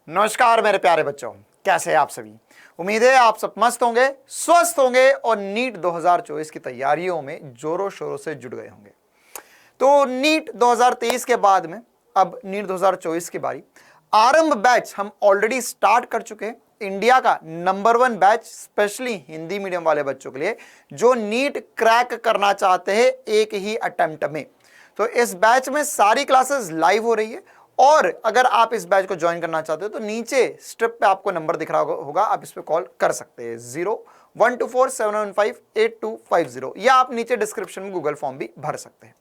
नमस्कार मेरे प्यारे बच्चों, कैसे हैं आप सभी। उम्मीद है आप सब मस्त होंगे, स्वस्थ होंगे और नीट 2024 की तैयारियों में जोरों शोरों से जुट गए होंगे। तो नीट 2023 के बाद में अब नीट 2024 की बारी। आरंभ बैच हम ऑलरेडी स्टार्ट कर चुके हैं। इंडिया का number 1 batch specially Hindi medium वाले बच्चों के लिए जो नीट क्रैक करना चाहते हैं एक ही अटेम्प्ट में। तो इस बैच में सारी क्लासेस लाइव हो रही है और अगर आप इस बैच को ज्वाइन करना चाहते हो तो नीचे स्ट्रिप पे आपको नंबर दिख रहा होगा, आप इस पे कॉल कर सकते हैं 012471585250 या आप नीचे डिस्क्रिप्शन में गूगल फॉर्म भी भर सकते हैं।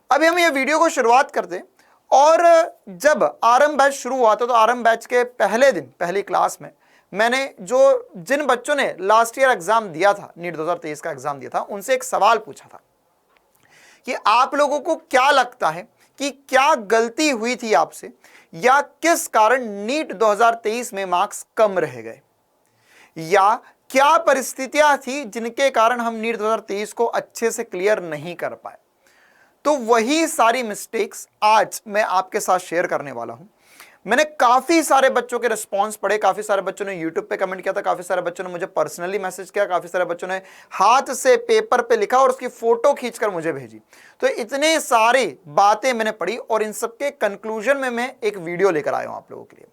अभी हम ये वीडियो को शुरुआत करते हैं और जब आरंभ बैच शुरू हुआ था तो आरंभ बैच के पहले दिन पहली क्लास में मैंने जिन बच्चों ने लास्ट ईयर एग्जाम दिया था, नीट 2023 का एग्जाम दिया था, उनसे एक सवाल पूछा था कि आप लोगों को क्या लगता है कि क्या गलती हुई थी आपसे या किस कारण नीट 2023 में मार्क्स कम रह गए, या क्या परिस्थितियां थी जिनके कारण हम नीट 2023 को अच्छे से क्लियर नहीं कर पाए। तो वही सारी मिस्टेक्स आज मैं आपके साथ शेयर करने वाला हूं। मैंने काफी सारे बच्चों के रिस्पांस पढ़े, काफी सारे बच्चों ने यूट्यूब पे कमेंट किया था, काफी सारे बच्चों ने मुझे पर्सनली मैसेज किया, काफी सारे बच्चों ने हाथ से पेपर पे लिखा और उसकी फोटो खींचकर मुझे भेजी। तो इतने सारी बातें मैंने पढ़ी और इन सबके कंक्लूजन में मैं एक वीडियो लेकर आया हूं आप लोगों के लिए।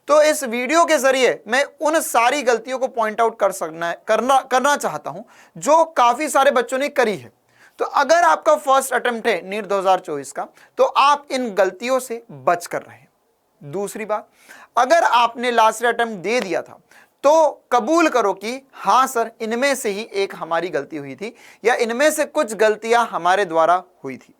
तो इस वीडियो के जरिए मैं उन सारी गलतियों को पॉइंट आउट करना चाहता हूं जो काफी सारे बच्चों ने करी है। तो अगर आपका फर्स्ट अटेम्प्ट है नीट 2024 का तो आप इन गलतियों से बच कर रहे हैं। दूसरी बात, अगर आपने लास्ट अटेम्प्ट दे दिया था तो कबूल करो कि हां सर, इनमें से ही एक हमारी गलती हुई थी या इनमें से कुछ गलतियां हमारे द्वारा हुई थी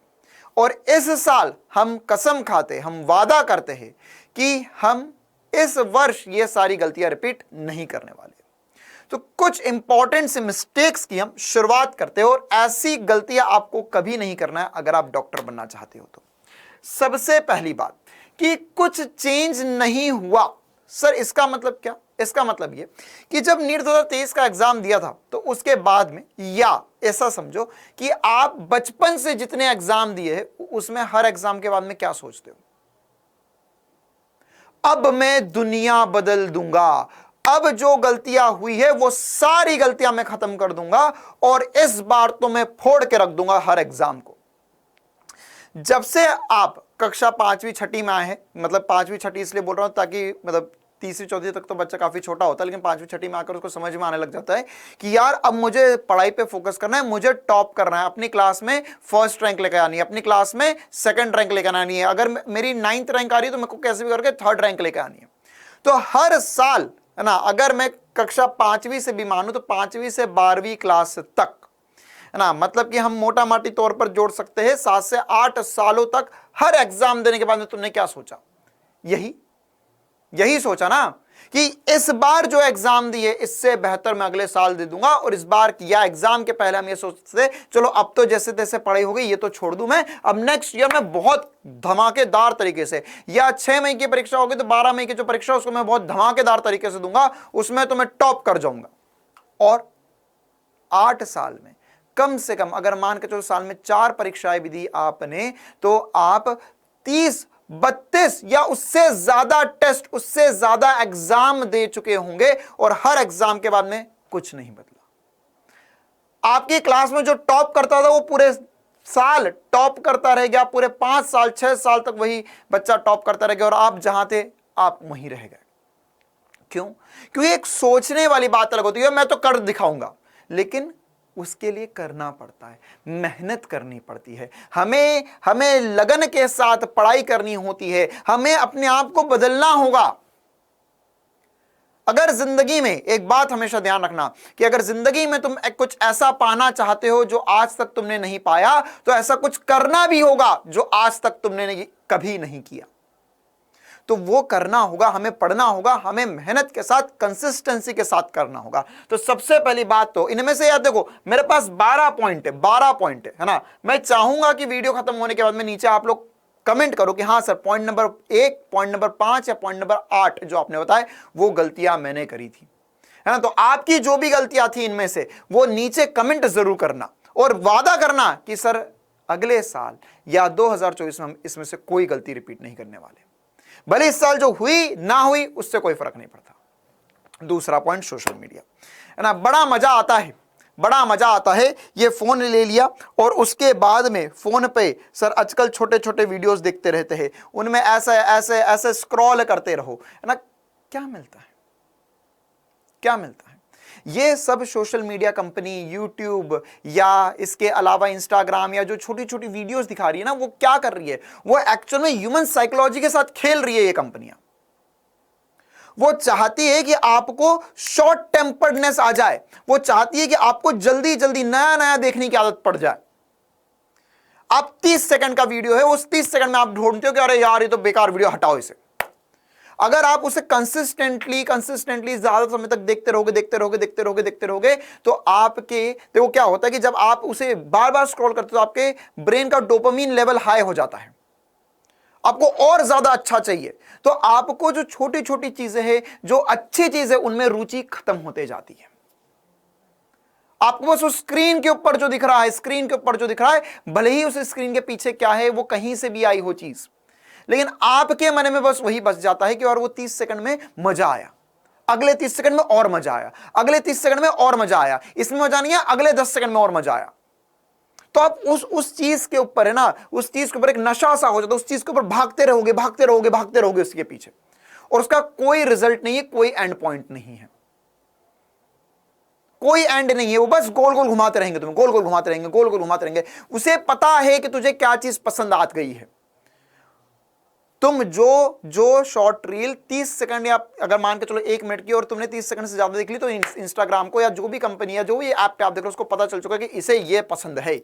और इस साल हम कसम खाते, हम वादा करते हैं कि हम इस वर्ष ये सारी गलतियां रिपीट नहीं करने वाले। तो कुछ इंपॉर्टेंट से मिस्टेक्स की हम शुरुआत करते हैं और ऐसी गलतियां आपको कभी नहीं करना है अगर आप डॉक्टर बनना चाहते हो तो। सबसे पहली बात कि कुछ चेंज नहीं हुआ। सर इसका मतलब क्या? इसका मतलब ये कि जब नीट 2023 का एग्जाम दिया था तो उसके बाद में, या ऐसा समझो कि आप बचपन से जितने एग्जाम दिए हैं उसमें हर एग्जाम के बाद में क्या सोचते हो? अब मैं दुनिया बदल दूंगा, अब जो गलतियां हुई है वो सारी गलतियां मैं खत्म कर दूंगा और इस बार तो मैं फोड़ के रख दूंगा हर एग्जाम को। जब से आप कक्षा 5वीं 6वीं में आए हैं, मतलब 5वीं 6वीं इसलिए बोल रहा हूं ताकि मतलब 3वीं 4वीं तक तो बच्चा काफी छोटा होता है, लेकिन 5वीं 6वीं में आकर उसको समझ में आने लग जाता है कि यार अब मुझे पढ़ाई पे फोकस करना है, मुझे टॉप करना है, अपनी क्लास में फर्स्ट रैंक लेकर आनी है, अपनी क्लास में सेकंड रैंक लेकर आनी है, अगर मेरी 9th रैंक आ रही है तो मेरे को कैसे भी करके 3rd रैंक लेकर आनी है। तो हर साल है ना, अगर मैं कक्षा 5वीं से भी मानूं तो 5वीं से 12वीं क्लास तक है ना, मतलब कि हम मोटा माटी तौर पर जोड़ सकते हैं 7 से 8 सालों तक हर एग्जाम देने के बाद में तुमने क्या सोचा? यही सोचा ना कि इस बार जो एग्जाम दिए इससे बेहतर मैं अगले साल दे दूंगा और इस बार किया एग्जाम के पहले हम ये सोचते चलो अब तो जैसे तैसे पढ़ाई हो गई, ये तो छोड़ दूं मैं, अब नेक्स्ट ईयर में बहुत धमाकेदार तरीके से, या 6 मई की परीक्षा होगी तो 12 मई की जो परीक्षा उसको मैं बहुत धमाकेदार तरीके से दूंगा, उसमें तो मैं टॉप कर जाऊंगा। और 8 साल में कम से कम अगर मान के चलो साल में 4 परीक्षाएं भी दी आपने तो आप 30, 32 या उससे ज्यादा टेस्ट, उससे ज्यादा एग्जाम दे चुके होंगे और हर एग्जाम के बाद में कुछ नहीं बदला। आपकी क्लास में जो टॉप करता था वो पूरे साल टॉप करता रह गया, पूरे 5 साल 6 साल तक वही बच्चा टॉप करता रह गया और आप जहां थे आप वहीं रह गए। क्यों? क्योंकि एक सोचने वाली बात अलग होती है, मैं तो कर दिखाऊंगा, लेकिन उसके लिए करना पड़ता है, मेहनत करनी पड़ती है, हमें लगन के साथ पढ़ाई करनी होती है, हमें अपने आप को बदलना होगा। अगर जिंदगी में एक बात हमेशा ध्यान रखना कि अगर जिंदगी में तुम कुछ ऐसा पाना चाहते हो जो आज तक तुमने नहीं पाया तो ऐसा कुछ करना भी होगा जो आज तक तुमने कभी नहीं किया। तो वो करना होगा, हमें पढ़ना होगा, हमें मेहनत के साथ कंसिस्टेंसी के साथ करना होगा। तो सबसे पहली बात तो इनमें से याद देखो, मेरे पास 12 पॉइंट है ना। मैं चाहूंगा कि वीडियो खत्म होने के बाद में नीचे आप लोग कमेंट करो कि हाँ sir point number 1, point number 5 या पॉइंट नंबर 8 जो आपने बताया वो गलतियां मैंने करी थी, है ना। तो आपकी जो भी गलतियां थी इनमें से वो नीचे कमेंट जरूर करना और वादा करना कि सर अगले साल या 2024 में हम इसमें से कोई गलती रिपीट नहीं करने वाले। भले इस साल जो हुई ना हुई उससे कोई फर्क नहीं पड़ता। दूसरा पॉइंट सोशल मीडिया, है ना, बड़ा मजा आता है, बड़ा मजा आता है। ये फोन ले लिया और उसके बाद में फोन पे सर आजकल छोटे छोटे वीडियोस देखते रहते हैं, उनमें ऐसे ऐसे ऐसे स्क्रॉल करते रहो, है ना, क्या मिलता है, क्या मिलता है? ये सब सोशल मीडिया कंपनी, यूट्यूब या इसके अलावा इंस्टाग्राम या जो छोटी छोटी वीडियोस दिखा रही है ना, वो क्या कर रही है, वो एक्चुअल में ह्यूमन साइकोलॉजी के साथ खेल रही है ये कंपनियां। वो चाहती है कि आपको शॉर्ट टेम्पर्डनेस आ जाए, वो चाहती है कि आपको जल्दी जल्दी नया नया देखने की आदत पड़ जाए। आप 30 सेकंड का वीडियो है, उस 30 सेकंड में आप ढूंढते हो कि अरे यार ये तो बेकार वीडियो, हटाओ इसे। अगर आप उसे कंसिस्टेंटली ज्यादा समय तक देखते रहोगे तो आपके, देखो क्या होता है कि जब आप उसे बार बार स्क्रॉल करते हो तो आपके ब्रेन का डोपामीन लेवल हाई हो जाता है, आपको और ज्यादा अच्छा चाहिए, तो आपको जो छोटी छोटी चीजें हैं, जो अच्छी चीजें, उनमें रुचि खत्म होते जाती है। आपको बस उस स्क्रीन के ऊपर जो दिख रहा है, स्क्रीन के ऊपर जो दिख रहा है, भले ही उस स्क्रीन के पीछे क्या है वो कहीं से भी आई हो चीज, लेकिन आपके मन में बस वही बस जाता है कि और वो 30 सेकंड में मजा आया, अगले 30 सेकंड में और मजा आया, अगले 30 सेकंड में और मजा आया, इसमें मजा नहीं है, अगले 10 सेकंड में और मजा आया। तो आप उस चीज के ऊपर, है ना, उस चीज के ऊपर एक नशा सा हो जाता है, उस चीज के ऊपर भागते रहोगे उसके पीछे, और उसका कोई रिजल्ट नहीं है, कोई एंड पॉइंट नहीं है, कोई एंड नहीं है। वो बस गोल गोल घुमाते रहेंगे, तुम्हें गोल गोल घुमाते रहेंगे, गोल गोल घुमाते रहेंगे। उसे पता है कि तुझे क्या चीज पसंद आ गई है। तुम जो शॉर्ट रील 30 सेकंड या अगर मान के चलो 1 मिनट की और तुमने 30 सेकंड से ज्यादा देख ली, तो इंस्टाग्राम को या जो भी कंपनी है, जो भी ऐप पे आप देख रहे हो, उसको पता चल चुका है कि इसे ये पसंद है।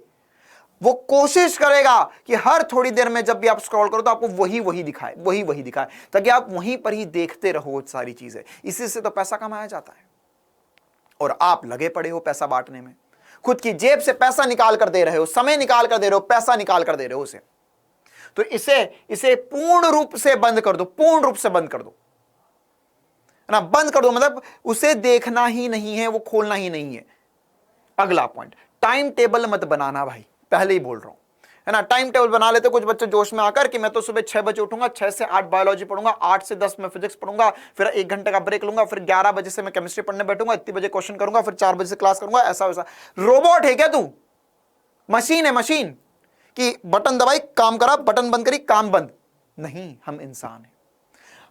वो कोशिश करेगा कि हर थोड़ी देर में जब भी आप स्क्रॉल करो तो आपको वही दिखाए, ताकि आप वहीं पर ही देखते रहो सारी चीजें। इसी से तो पैसा कमाया जाता है, और आप लगे पड़े हो पैसा बांटने में, खुद की जेब से पैसा निकाल कर दे रहे हो, समय निकाल कर दे रहे हो, पैसा निकाल कर दे रहे हो उसे। तो इसे पूर्ण रूप से बंद कर दो, पूर्ण रूप से बंद कर दो, है ना, बंद कर दो, मतलब उसे देखना ही नहीं है, वो खोलना ही नहीं है। अगला पॉइंट, टाइम टेबल मत बनाना भाई, पहले ही बोल रहा हूं, है ना। टाइम टेबल बना लेते कुछ बच्चे जोश में आकर कि मैं तो सुबह 6 बजे उठूंगा, 6 से 8 बायोलॉजी पढ़ूंगा, 8 से 10 में फिजिक्स पढ़ूंगा, फिर 1 घंटे का ब्रेक लूंगा, फिर 11 बजे से मैं केमिस्ट्री पढ़ने बैठूंगा, इतने बजे क्वेश्चन करूंगा, फिर 4 बजे से क्लास करूंगा, ऐसा वैसा। रोबोट है क्या तू? मशीन है, मशीन कि बटन दबाई काम करा, बटन बंद करी काम बंद? नहीं, हम इंसान हैं।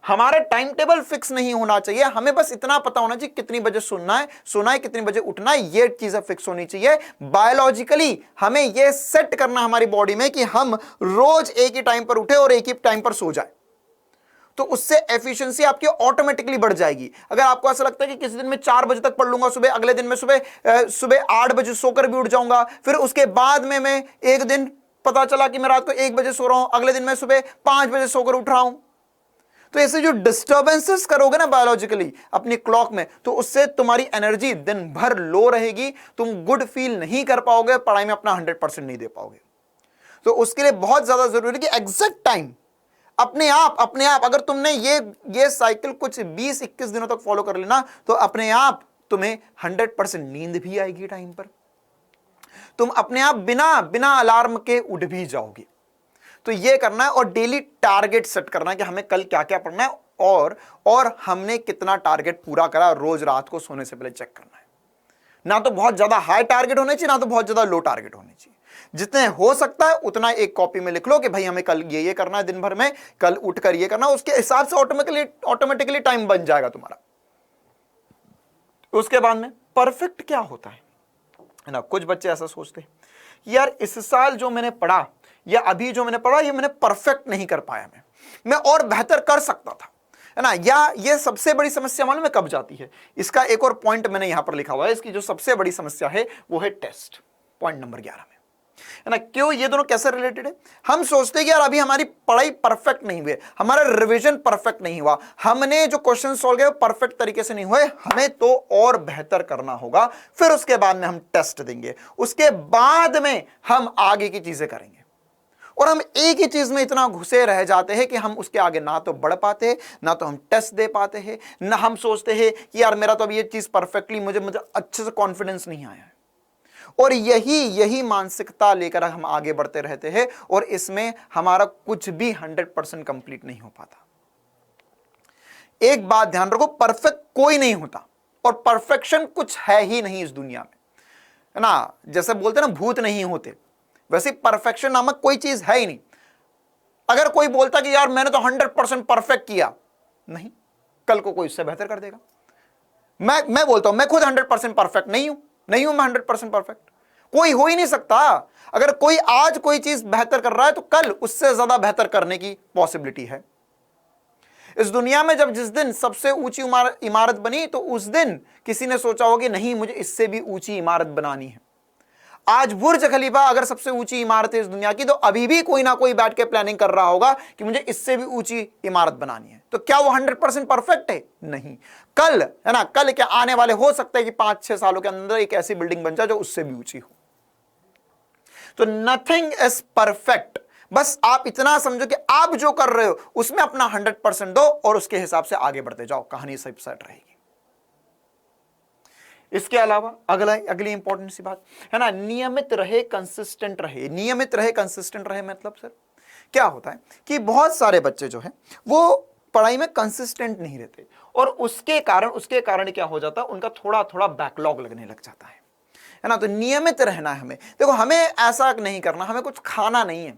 हमारा टाइम टेबल फिक्स नहीं होना चाहिए, हमें बस इतना पता होना चाहिए कितनी बजे सोना है, कितनी बजे उठना है, ये चीजें फिक्स होनी चाहिए। बायोलॉजिकली हमें ये सेट करना हमारी बॉडी में कि हम रोज एक ही टाइम पर उठे और एक ही टाइम पर सो जाए, तो उससे एफिशिएंसी आपकी ऑटोमेटिकली बढ़ जाएगी। अगर आपको ऐसा लगता है कि किसी दिन में 4 बजे तक पढ़ लूंगा सुबह, अगले दिन में सुबह 8 बजे सोकर भी उठ जाऊंगा, फिर उसके बाद में मैं एक दिन पता चला कि मैं रात को 1 बजे सो रहा हूं, अगले दिन मैं सुबह 5 बजे सोकर उठ रहा हूं, तो ऐसे जो डिस्टर्बेंसेस करोगे ना बायोलॉजिकली अपनी क्लॉक में, तो उससे तुम्हारी एनर्जी दिन भर लो रहेगी, तुम गुड फील नहीं कर पाओगे, पढ़ाई में अपना 100% नहीं दे पाओगे। तो उसके लिए बहुत ज्यादा जरूरी है कि एग्जैक्ट टाइम अपने आप अगर तुमने ये साइकिल कुछ 20-21 दिनों तक फॉलो कर लेना, तो अपने आप तुम्हें 100% नींद भी आएगी टाइम पर, तुम अपने आप बिना अलार्म के उठ भी जाओगे। तो ये करना है, और डेली टारगेट सेट करना है कि हमें कल क्या क्या पढ़ना है, और हमने कितना टारगेट पूरा करा, रोज रात को सोने से पहले चेक करना है। ना तो बहुत ज्यादा हाई टारगेट होने चाहिए, ना तो बहुत ज्यादा लो टारगेट होने चाहिए। जितने हो सकता है उतना एक कॉपी में लिख लो कि भाई हमें कल ये करना है, दिन भर में कल उठकर ये करना, उसके हिसाब से ऑटोमेटिकली टाइम बन जाएगा तुम्हारा। उसके बाद में परफेक्ट क्या होता है ना, कुछ बच्चे ऐसा सोचते हैं यार इस साल जो मैंने पढ़ा या अभी जो मैंने पढ़ा, ये मैंने परफेक्ट नहीं कर पाया, मैं और बेहतर कर सकता था, है ना। या ये सबसे बड़ी समस्या मालूम है कब जाती है? इसका एक और पॉइंट मैंने यहां पर लिखा हुआ है, इसकी जो सबसे बड़ी समस्या है वो है टेस्ट, पॉइंट नंबर 11 में, है ना। क्यों? ये दोनों कैसे रिलेटेड है? हम सोचते हैं कि यार अभी हमारी पढ़ाई परफेक्ट नहीं हुई, हमारा रिवीजन परफेक्ट नहीं हुआ, हमने जो क्वेश्चन सॉल्व किए परफेक्ट तरीके से नहीं हुए, हमें तो और बेहतर करना होगा, फिर उसके बाद में हम टेस्ट देंगे, उसके बाद में हम आगे की चीजें करेंगे। और हम एक ही चीज में इतना घुसे रह जाते हैं कि हम उसके आगे ना तो बढ़ पाते हैं, ना तो हम टेस्ट दे पाते हैं, ना हम सोचते हैं कि यार मेरा तो अब ये चीज परफेक्टली मुझे अच्छे से कॉन्फिडेंस नहीं आया है। और यही मानसिकता लेकर हम आगे बढ़ते रहते हैं, और इसमें हमारा कुछ भी 100% कंप्लीट नहीं हो पाता। एक बात ध्यान रखो, परफेक्ट कोई नहीं होता और परफेक्शन कुछ है ही नहीं इस दुनिया में, है ना। जैसे बोलते हैं ना भूत नहीं होते, वैसे परफेक्शन नामक कोई चीज है ही नहीं। अगर कोई बोलता कि यार मैंने तो 100% परफेक्ट किया, नहीं, कल को कोई उससे बेहतर कर देगा। मैं बोलता हूं मैं खुद 100% परफेक्ट नहीं हूं मैं 100% परफेक्ट, कोई हो ही नहीं सकता। अगर कोई आज कोई चीज बेहतर कर रहा है तो कल उससे ज्यादा बेहतर करने की पॉसिबिलिटी है। इस दुनिया में जब जिस दिन सबसे ऊंची इमारत बनी तो उस दिन किसी ने सोचा होगा कि नहीं मुझे इससे भी ऊंची इमारत बनानी है। आज बुर्ज खलीफा अगर सबसे ऊंची इमारत है इस दुनिया की, तो अभी भी कोई ना कोई बैठ के प्लानिंग कर रहा होगा कि मुझे इससे भी ऊंची इमारत बनानी है। तो क्या वो 100% परफेक्ट है? नहीं। कल, है ना, कल क्या आने वाले हो सकता है कि 5-6 सालों के अंदर एक ऐसी बिल्डिंग बन जाए जो उससे भी ऊंची हो। तो नथिंग इज परफेक्ट। बस आप इतना समझो कि आप जो कर रहे हो उसमें अपना 100% दो और उसके हिसाब से आगे बढ़ते जाओ, कहानी सही सेट रहेगी। इसके अलावा अगली इंपॉर्टेंट सी बात है ना, नियमित रहे, कंसिस्टेंट रहे। नियमित रहे, कंसिस्टेंट रहे मतलब सर क्या होता है कि बहुत सारे बच्चे जो है वो पढ़ाई में कंसिस्टेंट नहीं रहते और उसके कारण क्या हो जाता है, उनका थोड़ा थोड़ा बैकलॉग लगने लग जाता है ना। तो नियमित रहना है हमें। देखो हमें ऐसा नहीं करना, हमें कुछ खाना नहीं है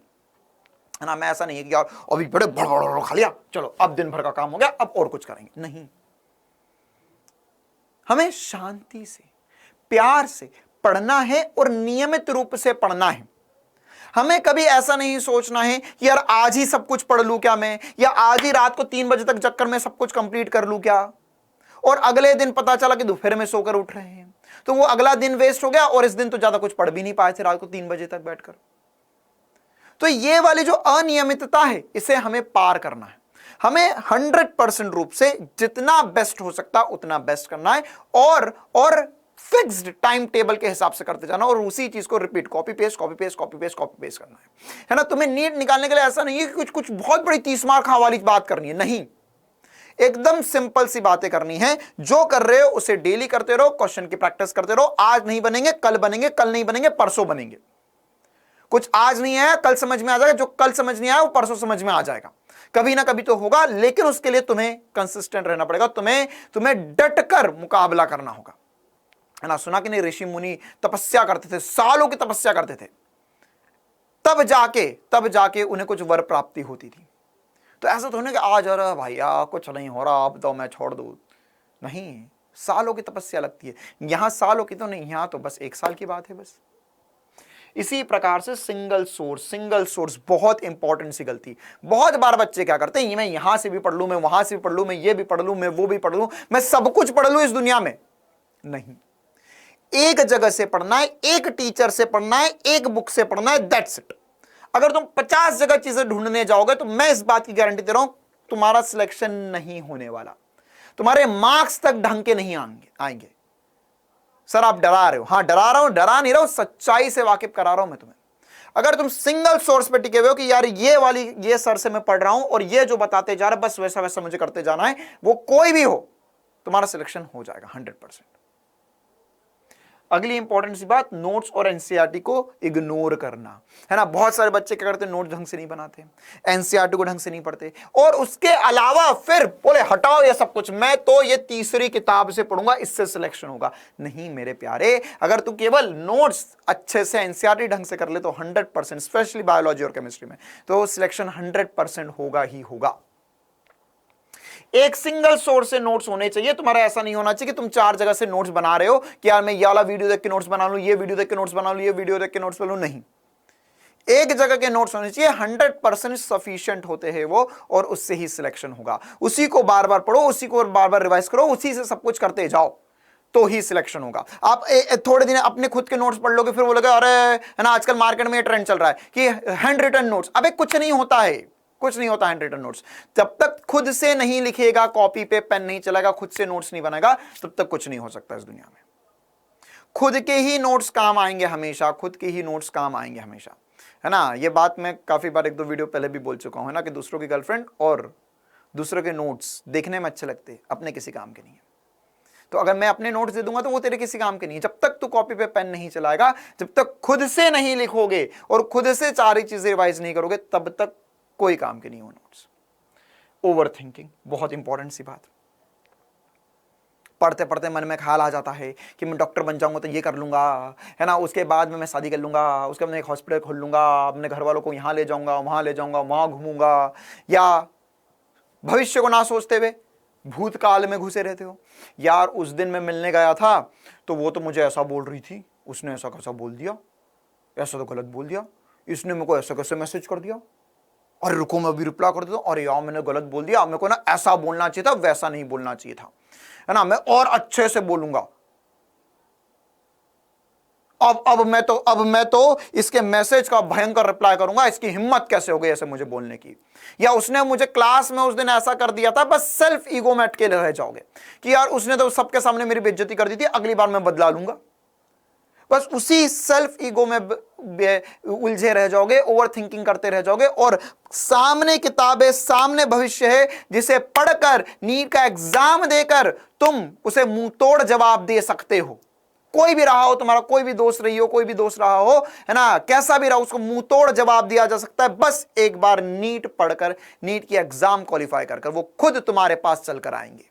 ना। मैं ऐसा नहीं है कि यार अभी बड़े बड़ खा लिया, चलो अब दिन भर का काम हो गया, अब और कुछ करेंगे, नहीं। हमें शांति से, प्यार से पढ़ना है और नियमित रूप से पढ़ना है। हमें कभी ऐसा नहीं सोचना है कि यार आज ही सब कुछ पढ़ लूं क्या मैं, या आज ही रात को 3 बजे तक जगकर मैं सब कुछ कंप्लीट कर लूं क्या, और अगले दिन पता चला कि दोपहर में सोकर उठ रहे हैं, तो वो अगला दिन वेस्ट हो गया और इस दिन तो ज्यादा कुछ पढ़ भी नहीं पाए थे रात को 3 बजे तक बैठकर। तो ये वाली जो अनियमितता है इसे हमें पार करना है। हमें 100% रूप से जितना बेस्ट हो सकता उतना बेस्ट करना है और फिक्स्ड टाइम टेबल के हिसाब से करते जाना और उसी चीज को रिपीट, कॉपी पेस्ट करना है ना। तुम्हें नीट निकालने के लिए ऐसा नहीं है कि कुछ बहुत बड़ी 30 मार्क वाली बात करनी है, नहीं। एकदम सिंपल सी बातें करनी है। जो कर रहे हो उसे डेली करते रहो, क्वेश्चन की प्रैक्टिस करते रहो। आज नहीं बनेंगे कल बनेंगे, कल नहीं बनेंगे परसों बनेंगे। कुछ आज नहीं आया कल समझ में आ जाएगा, जो कल समझ नहीं आया वो परसों समझ में आ जाएगा, कभी ना कभी तो होगा। लेकिन उसके लिए तुम्हें कंसिस्टेंट रहना पड़ेगा, तुम्हें डटकर मुकाबला करना होगा, है ना। सुना कि नहीं, ऋषि मुनि तपस्या करते थे, सालों की तपस्या करते थे, तब जाके उन्हें कुछ वर प्राप्ति होती थी। तो ऐसा तो नहीं कि आज अरे भैया कुछ नहीं हो रहा अब तो मैं छोड़ दूं, नहीं, सालों की तपस्या लगती है। यहां सालों की तो नहीं, यहां तो बस 1 साल की बात है बस। इसी प्रकार से सिंगल सोर्स बहुत इंपॉर्टेंट सी गलती। बहुत बार बच्चे क्या करते हैं, मैं यहां से भी पढ़ लूं, मैं वहां से भी पढ़ लूं, मैं ये भी पढ़ लूं, मैं वो भी पढ़ लूं, मैं सब कुछ पढ़ लूं इस दुनिया में, नहीं। एक जगह से पढ़ना है, एक टीचर से पढ़ना है, एक बुक से पढ़ना है, दैट्स इट। अगर तुम 50 जगह चीजें ढूंढने जाओगे तो मैं इस बात की गारंटी दे रहा हूं तुम्हारा सिलेक्शन नहीं होने वाला, तुम्हारे मार्क्स तक ढंग के नहीं आएंगे। सर आप डरा रहे हो, हाँ डरा रहा हूं, डरा नहीं रहा हूं, सच्चाई से वाकिफ करा रहा हूं मैं तुम्हें। अगर तुम सिंगल सोर्स पे टिके हुए हो कि यार ये सर से मैं पढ़ रहा हूं और ये जो बताते जा रहे हैं बस वैसा वैसा मुझे करते जाना है, वो कोई भी हो, तुम्हारा सिलेक्शन हो जाएगा 100%। अगली इंपॉर्टेंट सी बात, नोट्स और एनसीईआरटी को इग्नोर करना, है ना। बहुत सारे बच्चे क्या करते हैं, नोट्स ढंग से नहीं बनाते, एनसीईआरटी को ढंग से नहीं पढ़ते और उसके अलावा फिर बोले हटाओ ये सब कुछ, मैं तो ये तीसरी किताब से पढ़ूंगा, इससे सिलेक्शन होगा। नहीं मेरे प्यारे, अगर तू केवल नोट्स अच्छे से एनसीईआरटी ढंग से कर ले तो 100%, स्पेशली बायोलॉजी और केमिस्ट्री में, तो सिलेक्शन 100% होगा ही होगा। एक सिंगल सोर्स से नोट्स होने चाहिए तुम्हारा। ऐसा नहीं होना चाहिए कि तुम 4 जगह से नोट्स बना रहे हो कि यार मैं ये वाला वीडियो देख के नोट्स बना लूं, ये वीडियो देख के नोट्स बना लूं, ये वीडियो देख के नोट्स बना लूं, नहीं। एक जगह के नोट्स होने चाहिए, 100% सफिशिएंट होते हैं वो, और उससे ही सिलेक्शन होगा। उसी को बार बार पढ़ो, उसी को बार बार रिवाइज करो, उसी से सब कुछ करते जाओ तो ही सिलेक्शन होगा। आप थोड़े दिन अपने खुद के नोट्स पढ़ लोगे, फिर बोलोगे अरे है ना आजकल मार्केट में ट्रेंड चल रहा है कि हैंड रिटन नोट्स। अबे कुछ नहीं होता है, कुछ नहीं होता हैंड रिटन नोट्स। जब तक खुद से नहीं लिखेगा, कॉपी पे पेन नहीं चलेगा, खुद से नोट्स नहीं बनेगा, तब तक कुछ नहीं हो सकता इस दुनिया में। खुद के ही नोट्स काम आएंगे हमेशा, खुद के ही नोट्स काम आएंगे हमेशा, है ना। ये बात मैं काफी बार 1-2 वीडियो पहले भी बोल चुका हूं, है ना, कि दूसरों की गर्लफ्रेंड और दूसरों के नोट्स देखने में अच्छे लगते, अपने किसी काम के नहीं है। तो अगर मैं अपने नोट्स दे दूंगा तो वो तेरे किसी काम के नहीं है। जब तक तू कॉपी पे पेन नहीं चलाएगा, जब तक खुद से नहीं लिखोगे और खुद से सारी चीजें रिवाइज नहीं करोगे, तब तक कोई काम के नहीं हो नोट्स। ओवर थिंकिंग, बहुत इंपॉर्टेंट सी बात। पढ़ते पढ़ते मन में ख्याल आ जाता है कि मैं डॉक्टर बन जाऊंगा तो ये कर लूंगा, है ना, उसके बाद में मैं शादी कर लूंगा, उसके बाद मैं एक हॉस्पिटल खोल लूंगा, अपने घर वालों को यहाँ ले जाऊंगा, वहाँ ले जाऊंगा, वहाँ घूमूंगा, या भविष्य को ना सोचते हुए भूतकाल में घुसे रहते हो। यार उस दिन मैं मिलने गया था तो वो तो मुझे ऐसा बोल रही थी, उसने ऐसा कैसा बोल दिया, ऐसा तो गलत बोल दिया, इसने मेरे को ऐसा कैसे मैसेज कर दिया, अरे रुको मैं अभी रिप्लाई कर देता हूं, अरे यार मैंने गलत बोल दिया, मेरे को ना ऐसा बोलना चाहिए था, वैसा नहीं बोलना चाहिए था, है ना, मैं और अच्छे से बोलूंगा। अब मैं तो इसके मैसेज का भयंकर रिप्लाई करूंगा, इसकी हिम्मत कैसे हो गई ऐसे मुझे बोलने की। या उसने मुझे क्लास में उस दिन ऐसा कर दिया था, बस सेल्फ ईगो में अटके रह जाओगे कि यार उसने तो सबके सामने मेरी बेइज्जती कर दी थी, अगली बार मैं बदला लूंगा। बस उसी सेल्फ ईगो में उलझे रह जाओगे, ओवर थिंकिंग करते रह जाओगे, और सामने किताबें, सामने भविष्य है जिसे पढ़कर नीट का एग्जाम देकर तुम उसे मुंह तोड़ जवाब दे सकते हो। कोई भी रहा हो, तुम्हारा कोई भी दोस्त रही हो, कोई भी दोस्त रहा हो, है ना, कैसा भी रहा, उसको मुंह तोड़ जवाब दिया जा सकता है। बस एक बार नीट पढ़कर, नीट की एग्जाम क्वालिफाई कर वो खुद तुम्हारे पास चलकर आएंगे।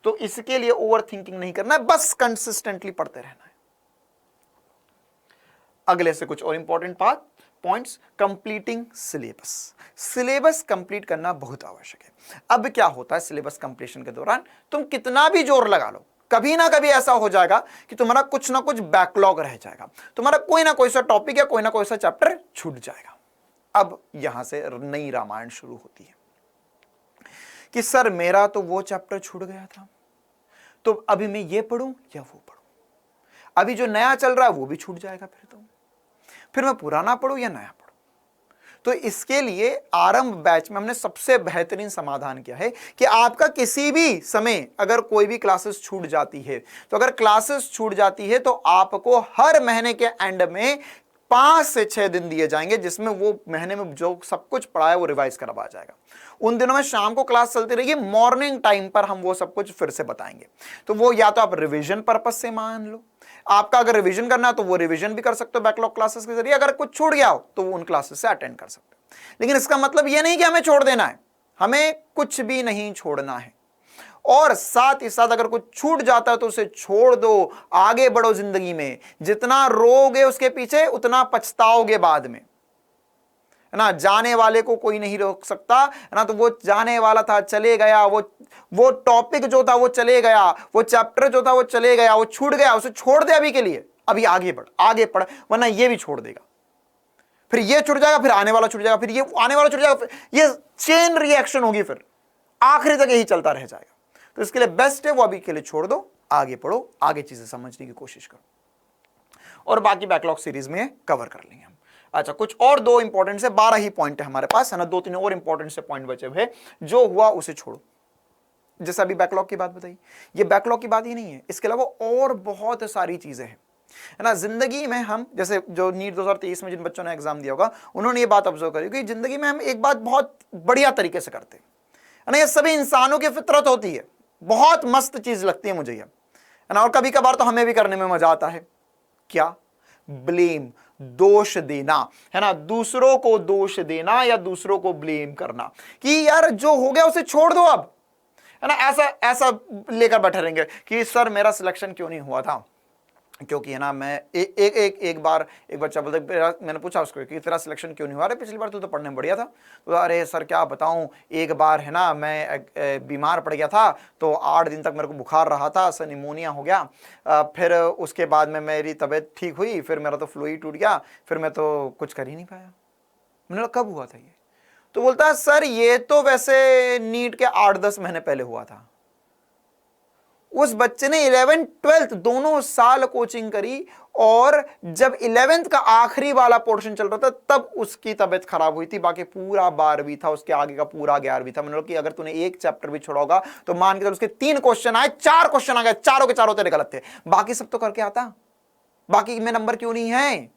तो इसके लिए ओवर थिंकिंग नहीं करना है, बस कंसिस्टेंटली पढ़ते रहना है। अगले से कुछ और important points, completing syllabus. Syllabus complete करना बहुत आवश्यक है। अब क्या होता है सिलेबस कंप्लीशन के दौरान, तुम कितना भी जोर लगा लो, कभी ना कभी ऐसा हो जाएगा कि तुम्हारा कुछ ना कुछ बैकलॉग रह जाएगा, तुम्हारा कोई ना कोई सा टॉपिक या कोई ना कोई सा चैप्टर छूट जाएगा। अब यहां से नई रामायण शुरू होती है कि सर मेरा तो वो चैप्टर छूट गया था, तो अभी मैं ये पढ़ूं या वो पढ़ूं, अभी जो नया चल रहा है वो भी छूट जाएगा, फिर मैं पुराना पढ़ूं या नया पढ़ूं। तो इसके लिए आरंभ बैच में हमने सबसे बेहतरीन समाधान किया है कि आपका किसी भी समय अगर कोई भी क्लासेस छूट जाती है, तो अगर क्लासेस छूट जाती है तो आपको हर महीने के एंड में 5 से 6 दिन दिए जाएंगे, जिसमें वो महीने में जो सब कुछ पढ़ा है वो रिवाइज करवा जाएगा। उन दिनों में शाम को क्लास चलती रहेगी, मॉर्निंग टाइम पर हम वो सब कुछ फिर से बताएंगे। तो वो या तो आप रिवीजन पर्पस से मान लो, आपका अगर रिवीजन करना है तो वो रिवीजन भी कर सकते हो बैकलॉग क्लासेस के जरिए, अगर कुछ छूट गया हो तो वो उन क्लासेस से अटेंड कर सकते हो। लेकिन इसका मतलब ये नहीं कि हमें छोड़ देना है, हमें कुछ भी नहीं छोड़ना है। और साथ ही साथ अगर कुछ छूट जाता है तो उसे छोड़ दो, आगे बढ़ो जिंदगी में। जितना रोगे उसके पीछे उतना पछताओगे बाद में, है ना। जाने वाले को कोई नहीं रोक सकता, है ना। तो वो जाने वाला था, चले गया, वो टॉपिक जो था वो चले गया, वो चैप्टर जो था वो चले गया, वो छूट गया, उसे छोड़ दे अभी के लिए, अभी आगे बढ़, आगे पढ़, वरना ये भी छोड़ देगा, फिर ये छूट जाएगा, फिर आने वाला छूट जाएगा, फिर ये आने वाला छूट जाएगा, फिर ये चेन रिएक्शन होगी, फिर आखिरी तक यही चलता रह जाएगा। तो इसके लिए बेस्ट है वो अभी के लिए छोड़ दो, आगे पढ़ो, आगे चीजें समझने की कोशिश करो, और बाकी बैकलॉग सीरीज में कवर कर लेंगे हम। अच्छा, कुछ और 2 इंपॉर्टेंट से 12 ही पॉइंट है हमारे पास, है ना, 2-3 और इंपॉर्टेंट से पॉइंट बचे हुए, जो हुआ उसे छोड़ो। जैसे अभी बैकलॉग की बात बताई, ये बैकलॉग की बात ही नहीं है, इसके अलावा और बहुत सारी चीजें हैं, है ना। जिंदगी में हम, जैसे जो नीट 2023 में जिन बच्चों ने एग्जाम दिया होगा उन्होंने ये बात ऑब्जर्व करी कि जिंदगी में हम एक बात बहुत बढ़िया तरीके से करते हैं, है ना। ये सभी इंसानों की फितरत होती है, बहुत मस्त चीज लगती है मुझे ये, है ना। और कभी कभार तो हमें भी करने में मजा आता है, क्या, ब्लेम, दोष देना, है ना, दूसरों को दोष देना या दूसरों को ब्लेम करना कि यार जो हो गया उसे छोड़ दो अब, है ना। ऐसा लेकर बैठे रहेंगे कि सर मेरा सिलेक्शन क्यों नहीं हुआ था, क्योंकि है ना मैं एक बार एक बच्चा बोलता, मैंने पूछा उसको कि तेरा सिलेक्शन क्यों नहीं हुआ, अरे पिछली बार तो पढ़ने में बढ़िया था। तो अरे सर क्या बताऊं, एक बार है ना मैं बीमार पड़ गया था, तो 8 दिन तक मेरे को बुखार रहा था, सर निमोनिया हो गया, फिर उसके बाद में मेरी तबीयत ठीक हुई, फिर मेरा तो फ्लू ही टूट गया, फिर मैं तो कुछ कर ही नहीं पाया। मैंने कहा कब हुआ था ये, तो बोलता है सर ये तो वैसे नीट के 8-10 महीने पहले हुआ था। उस बच्चे ने 11th 12th दोनों साल कोचिंग करी, और जब 11th का आखिरी वाला पोर्शन चल रहा था तब उसकी तबीयत खराब हुई थी, बाकी पूरा 12वीं था, उसके आगे का पूरा 11वीं था। मतलब कि अगर तूने एक चैप्टर भी छोड़ा होगा तो मान के चल उसके 3 क्वेश्चन आए, 4 क्वेश्चन आ गए, चारों के चारों तेरे गलत थे, बाकी सब तो करके आता, बाकी में नंबर क्यों नहीं है।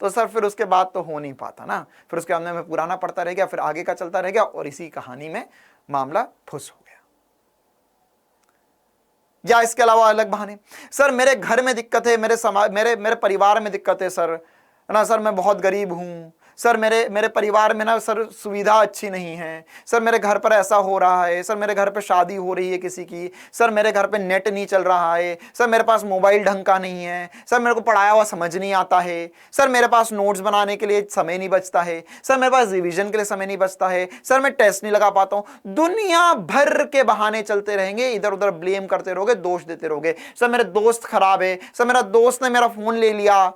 तो सर फिर उसके बाद तो हो नहीं पाता ना, फिर उसके अंदर में पुराना पढ़ता रह गया, फिर आगे का चलता रह गया, और इसी कहानी में मामला फुस हो गया। या इसके अलावा अलग बहाने, सर मेरे घर में दिक्कत है, मेरे परिवार में दिक्कत है सर, है ना, सर मैं बहुत गरीब हूं, सर मेरे मेरे परिवार में ना सर सुविधा अच्छी नहीं है, सर मेरे घर पर ऐसा हो रहा है, सर मेरे घर पे शादी हो रही है किसी की, सर मेरे घर पे नेट नहीं चल रहा है, सर मेरे पास मोबाइल ढंग का नहीं है, सर मेरे को पढ़ाया हुआ समझ नहीं आता है, सर मेरे पास नोट्स बनाने के लिए समय नहीं बचता है, सर मेरे पास रिवीजन के लिए समय नहीं बचता है, सर मैं टेस्ट नहीं लगा पाता हूं। दुनिया भर के बहाने चलते रहेंगे, इधर उधर ब्लेम करते रहोगे, दोष देते रहोगे। सर मेरे दोस्त खराब है, सर मेरा दोस्त ने मेरा फोन ले लिया,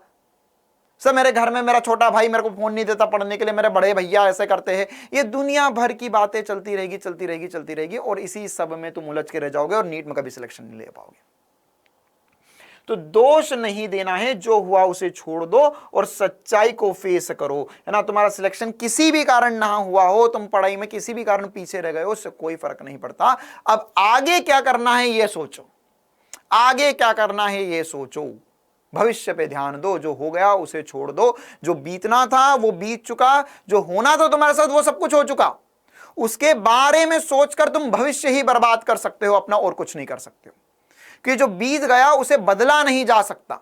सर मेरे घर में मेरा छोटा भाई मेरे को फोन नहीं देता पढ़ने के लिए, मेरे बड़े भैया ऐसे करते हैं। ये दुनिया भर की बातें चलती रहेगी चलती रहेगी चलती रहेगी, और इसी सब में तुम उलझ के रह जाओगे और नीट में कभी सिलेक्शन नहीं ले पाओगे। तो दोष नहीं देना है, जो हुआ उसे छोड़ दो और सच्चाई को फेस करो, है ना। तुम्हारा सिलेक्शन किसी भी कारण ना हुआ हो, तुम पढ़ाई में किसी भी कारण पीछे रह गए हो, उससे कोई फर्क नहीं पड़ता। अब आगे क्या करना है ये सोचो, आगे क्या करना है ये सोचो, भविष्य पे ध्यान दो। जो हो गया उसे छोड़ दो, जो बीतना था वो बीत चुका, जो होना था तुम्हारे साथ वो सब कुछ हो चुका। उसके बारे में सोचकर तुम भविष्य ही बर्बाद कर सकते हो अपना, और कुछ नहीं कर सकते हो, कि जो बीत गया उसे बदला नहीं जा सकता,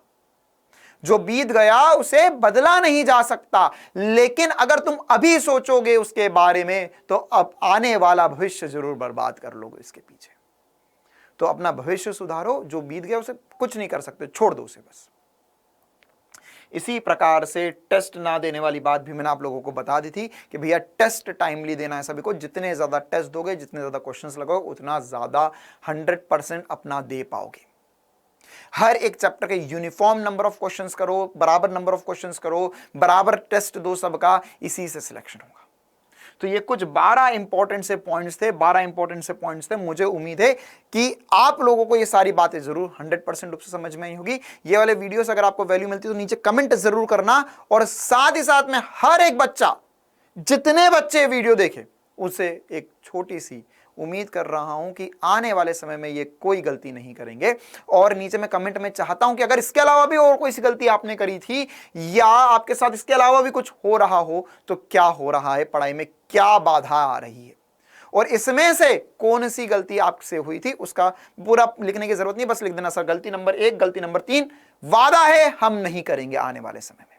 जो बीत गया उसे बदला नहीं जा सकता। लेकिन अगर तुम अभी सोचोगे उसके बारे में तो अब आने वाला भविष्य जरूर बर्बाद कर लोगे इसके पीछे। तो अपना भविष्य सुधारो, जो बीत गया उसे कुछ नहीं कर सकते, छोड़ दो उसे बस। इसी प्रकार से टेस्ट ना देने वाली बात भी मैंने आप लोगों को बता दी थी कि भैया टेस्ट टाइमली देना है सभी को। जितने ज्यादा टेस्ट दोगे, जितने ज्यादा क्वेश्चंस लगाओगे, उतना ज्यादा 100% अपना दे पाओगे। हर एक चैप्टर के यूनिफॉर्म नंबर ऑफ क्वेश्चंस करो, बराबर नंबर ऑफ क्वेश्चंस करो, बराबर टेस्ट दो सबका, इसी से सिलेक्शन होगा। तो ये कुछ 12 इंपॉर्टेंट से पॉइंट्स थे, 12 इंपॉर्टेंट से पॉइंट्स थे। मुझे उम्मीद है कि आप लोगों को ये सारी बातें जरूर 100% रूप से समझ में आई होगी। ये वाले वीडियोस अगर आपको वैल्यू मिलती है तो नीचे कमेंट जरूर करना, और साथ ही साथ में हर एक बच्चा, जितने बच्चे वीडियो देखे, उसे एक छोटी सी उम्मीद कर रहा हूं कि आने वाले समय में ये कोई गलती नहीं करेंगे। और नीचे मैं कमेंट में चाहता हूं कि अगर इसके अलावा भी और कोई सी गलती आपने करी थी, या आपके साथ इसके अलावा भी कुछ हो रहा हो, तो क्या हो रहा है पढ़ाई में, क्या बाधा आ रही है, और इसमें से कौन सी गलती आपसे हुई थी, उसका पूरा लिखने की जरूरत नहीं, बस लिख देना सर गलती नंबर 1, गलती नंबर 3 वादा है हम नहीं करेंगे आने वाले समय में।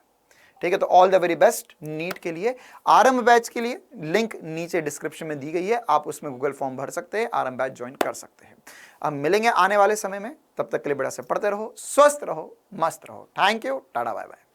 ठीक है, तो all the very best NEET के लिए। आरंभ बैच के लिए लिंक नीचे डिस्क्रिप्शन में दी गई है, आप उसमें गूगल फॉर्म भर सकते हैं, आरंभ बैच ज्वाइन कर सकते हैं। अब मिलेंगे आने वाले समय में, तब तक के लिए बड़ा से पढ़ते रहो, स्वस्थ रहो, मस्त रहो। Thank you, tata bye bye.